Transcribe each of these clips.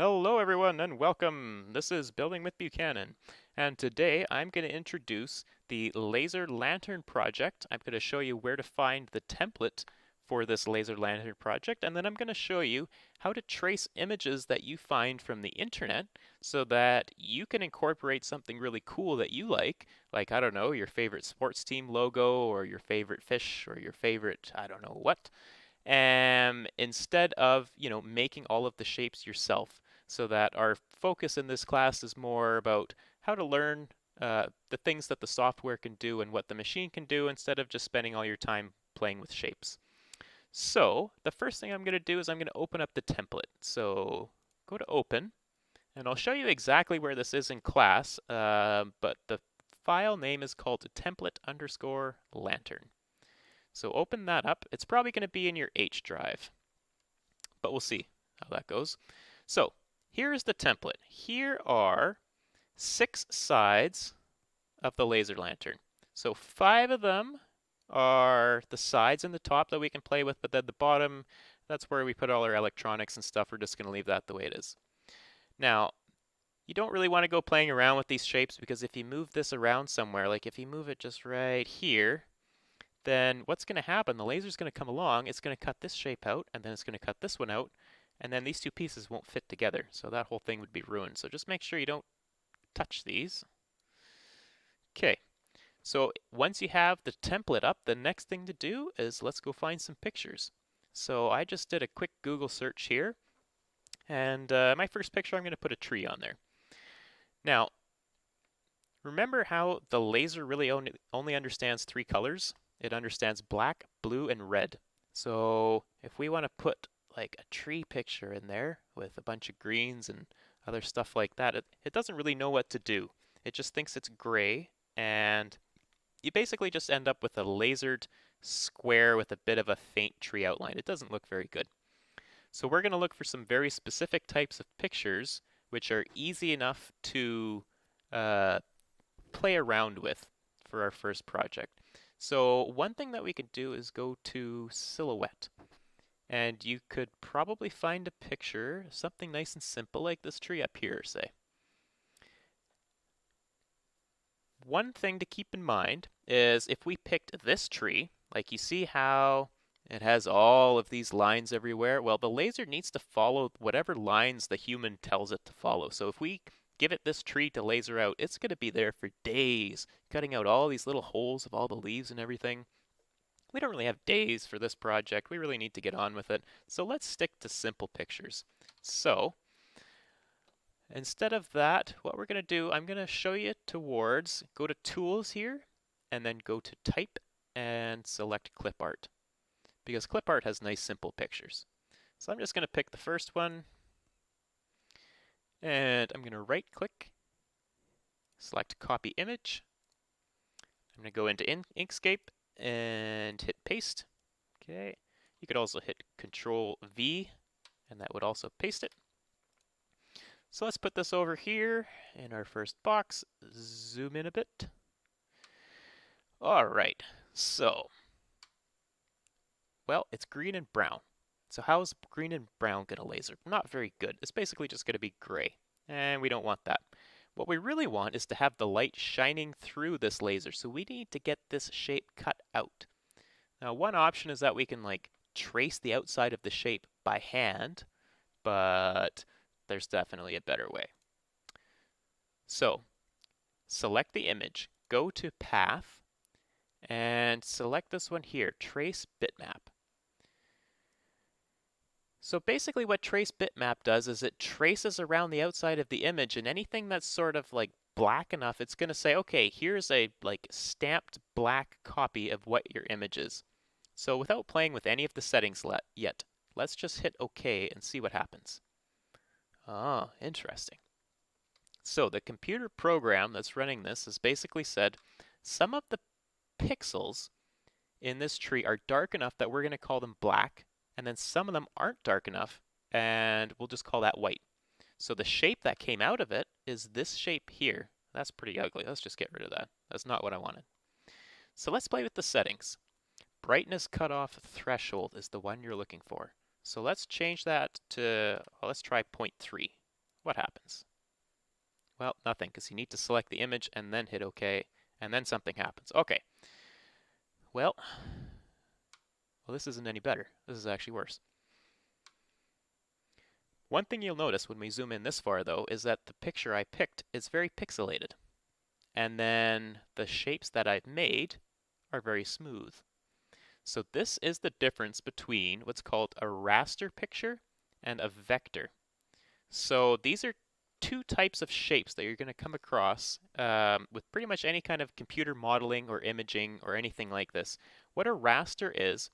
Hello everyone and welcome. This is Building with Buchanan, and today I'm going to introduce the Laser Lantern project. I'm going to show you where to find the template for this Laser Lantern project, and then I'm going to show you how to trace images that you find from the internet so that you can incorporate something really cool that you like, I don't know, your favorite sports team logo or your favorite fish or your favorite, I don't know what, instead of making all of the shapes yourself, so that our focus in this class is more about how to learn the things that the software can do and what the machine can do, instead of just spending all your time playing with shapes. So the first thing I'm going to do is I'm going to open up the template. So go to open, and I'll show you exactly where this is in class, but the file name is called template_lantern. So open that up. It's probably going to be in your H drive, but we'll see how that goes. So here is the template. Here are 6 sides of the laser lantern. So 5 of them are the sides and the top that we can play with, but then the bottom, that's where we put all our electronics and stuff. We're just going to leave that the way it is. Now, you don't really want to go playing around with these shapes, because if you move this around somewhere, like if you move it just right here, then what's going to happen? The laser's going to come along, it's going to cut this shape out, and then it's going to cut this one out, and then these two pieces won't fit together. So that whole thing would be ruined. So just make sure you don't touch these. Okay, so once you have the template up, the next thing to do is let's go find some pictures. So I just did a quick Google search here, and my first picture, I'm going to put a tree on there. Now, remember how the laser really only understands 3 colors? It understands black, blue, and red. So if we want to put like a tree picture in there with a bunch of greens and other stuff like that, it doesn't really know what to do. It just thinks it's gray, and you basically just end up with a lasered square with a bit of a faint tree outline. It doesn't look very good. So we're going to look for some very specific types of pictures which are easy enough to uh, play around with for our first project. So one thing that we could do is go to silhouette, and you could probably find a picture, something nice and simple like this tree up here, say. One thing to keep in mind is if we picked this tree, like you see how it has all of these lines everywhere, well, the laser needs to follow whatever lines the human tells it to follow. So if we give it this tree to laser out, it's going to be there for days, cutting out all these little holes of all the leaves and everything. We don't really have days for this project. We really need to get on with it. So let's stick to simple pictures. So instead of that, what we're going to do, I'm going to show you towards, go to Tools here, and then go to Type and select Clip Art, because Clip Art has nice simple pictures. So I'm just going to pick the first one, and I'm going to right click, select Copy Image. I'm going to go into Inkscape and hit Paste. Okay. You could also hit Control V, and that would also paste it. So let's put this over here in our first box, zoom in a bit. All right, so, well, it's green and brown. So how is green and brown going to laser? Not very good. It's basically just going to be gray, and we don't want that. What we really want is to have the light shining through this laser, so we need to get this shape cut out. Now, one option is that we can like trace the outside of the shape by hand, but there's definitely a better way. So select the image, go to Path, and select this one here, Trace Bitmap. So basically what Trace Bitmap does is it traces around the outside of the image, and anything that's sort of like black enough, it's going to say, okay, here's a like stamped black copy of what your image is. So without playing with any of the settings yet, let's just hit OK and see what happens. Ah, interesting. So the computer program that's running this has basically said some of the pixels in this tree are dark enough that we're going to call them black, and then some of them aren't dark enough, and we'll just call that white. So the shape that came out of it is this shape here. That's pretty ugly. Let's just get rid of that. That's not what I wanted. So let's play with the settings. Brightness cutoff threshold is the one you're looking for. So let's change that to, well, let's try 0.3. What happens? Well, nothing, because you need to select the image and then hit OK, and then something happens. Okay. Well, this isn't any better. This is actually worse. One thing you'll notice when we zoom in this far, though, is that the picture I picked is very pixelated. And then the shapes that I've made are very smooth. So this is the difference between what's called a raster picture and a vector. So these are two types of shapes that you're going to come across with pretty much any kind of computer modeling or imaging or anything like this. What a raster is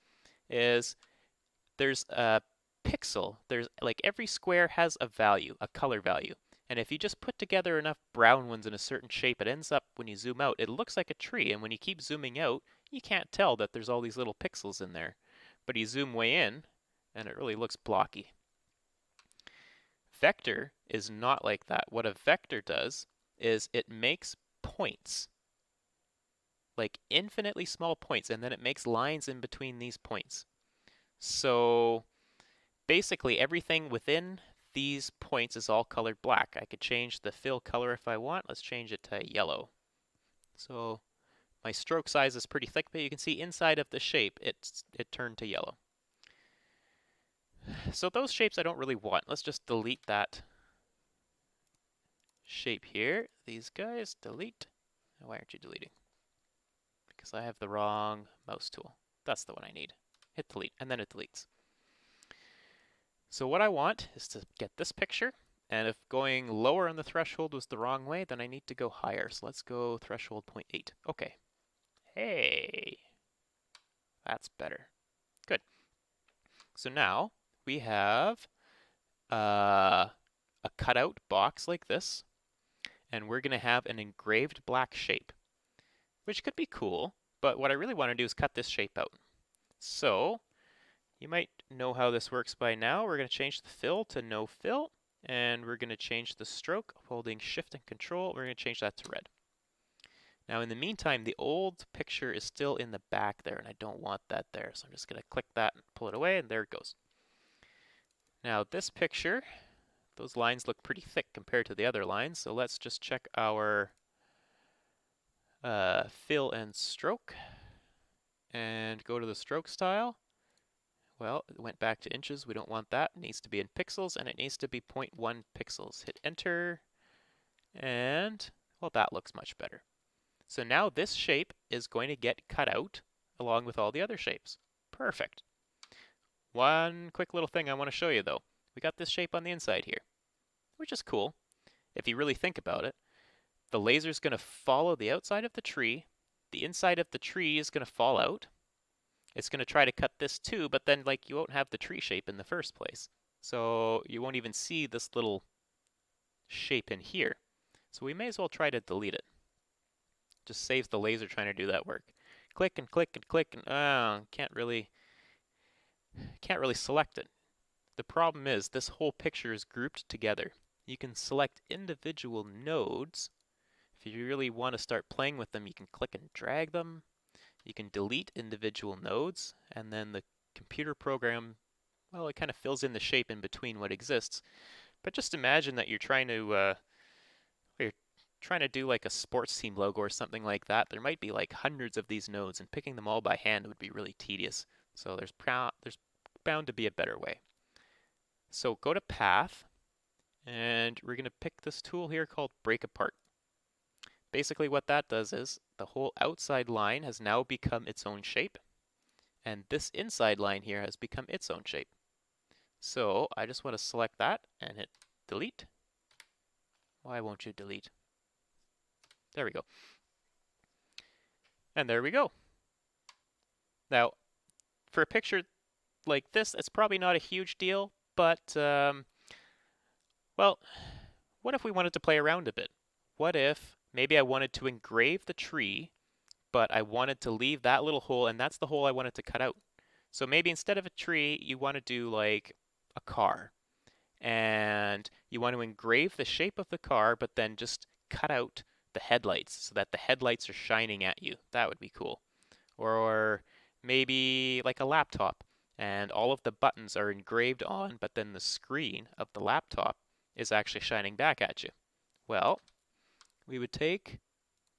there's a pixel. There's like every square has a value, a color value. And if you just put together enough brown ones in a certain shape, it ends up, when you zoom out, it looks like a tree. And when you keep zooming out, you can't tell that there's all these little pixels in there. But you zoom way in, and it really looks blocky. Vector is not like that. What a vector does is it makes points, like infinitely small points, and then it makes lines in between these points. So basically everything within these points is all colored black. I could change the fill color if I want. Let's change it to yellow. So my stroke size is pretty thick, but you can see inside of the shape it turned to yellow. So those shapes I don't really want. Let's just delete that shape here. These guys, delete. Why aren't you deleting? Because I have the wrong mouse tool. That's the one I need. Hit delete, and then it deletes. So what I want is to get this picture, and if going lower on the threshold was the wrong way, then I need to go higher. So let's go threshold 0.8. Okay. Hey, that's better. Good. So now we have a cutout box like this, and we're going to have an engraved black shape, which could be cool, but what I really want to do is cut this shape out. So you might know how this works by now. We're going to change the fill to no fill, and we're going to change the stroke, holding shift and control. We're going to change that to red. Now in the meantime, the old picture is still in the back there, and I don't want that there. So I'm just going to click that and pull it away, and there it goes. Now this picture, those lines look pretty thick compared to the other lines, so let's just check our fill and stroke, and go to the stroke style. Well, it went back to inches. We don't want that. It needs to be in pixels, and it needs to be 0.1 pixels. Hit enter, and well, that looks much better. So now this shape is going to get cut out along with all the other shapes. Perfect. One quick little thing I want to show you though. We got this shape on the inside here, which is cool. If you really think about it, the laser is going to follow the outside of the tree. The inside of the tree is going to fall out. It's going to try to cut this too, but then like you won't have the tree shape in the first place. So you won't even see this little shape in here. So we may as well try to delete it. Just saves the laser trying to do that work. Click and click and click and can't really select it. The problem is this whole picture is grouped together. You can select individual nodes. If you really want to start playing with them, you can click and drag them. You can delete individual nodes, and then the computer program, well, it kind of fills in the shape in between what exists. But just imagine that you're trying to do like a sports team logo or something like that. There might be like hundreds of these nodes, and picking them all by hand would be really tedious. So there's bound to be a better way. So go to Path, and we're going to pick this tool here called Break Apart. Basically what that does is the whole outside line has now become its own shape, and this inside line here has become its own shape. So I just want to select that and hit delete. Why won't you delete? There we go. And there we go. Now, for a picture like this, it's probably not a huge deal, but, well, what if we wanted to play around a bit? What if maybe I wanted to engrave the tree, but I wanted to leave that little hole, and that's the hole I wanted to cut out. So maybe instead of a tree, you want to do like a car, and you want to engrave the shape of the car, but then just cut out the headlights so that the headlights are shining at you. That would be cool. Or maybe like a laptop, and all of the buttons are engraved on, but then the screen of the laptop is actually shining back at you? Well, we would take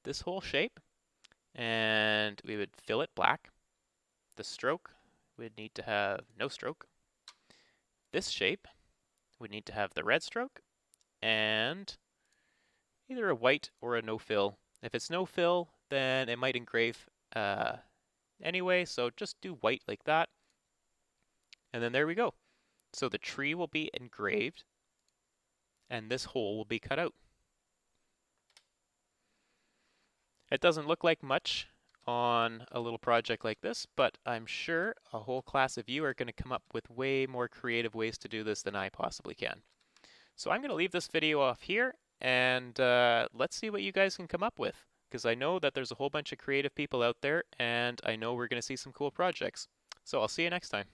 this whole shape and we would fill it black. The stroke would need to have no stroke. This shape would need to have the red stroke and either a white or a no fill. If it's no fill, then it might engrave anyway, so just do white like that. And then there we go. So the tree will be engraved and this hole will be cut out. It doesn't look like much on a little project like this, but I'm sure a whole class of you are going to come up with way more creative ways to do this than I possibly can. So I'm going to leave this video off here, and let's see what you guys can come up with, because I know that there's a whole bunch of creative people out there, and I know we're going to see some cool projects. So I'll see you next time.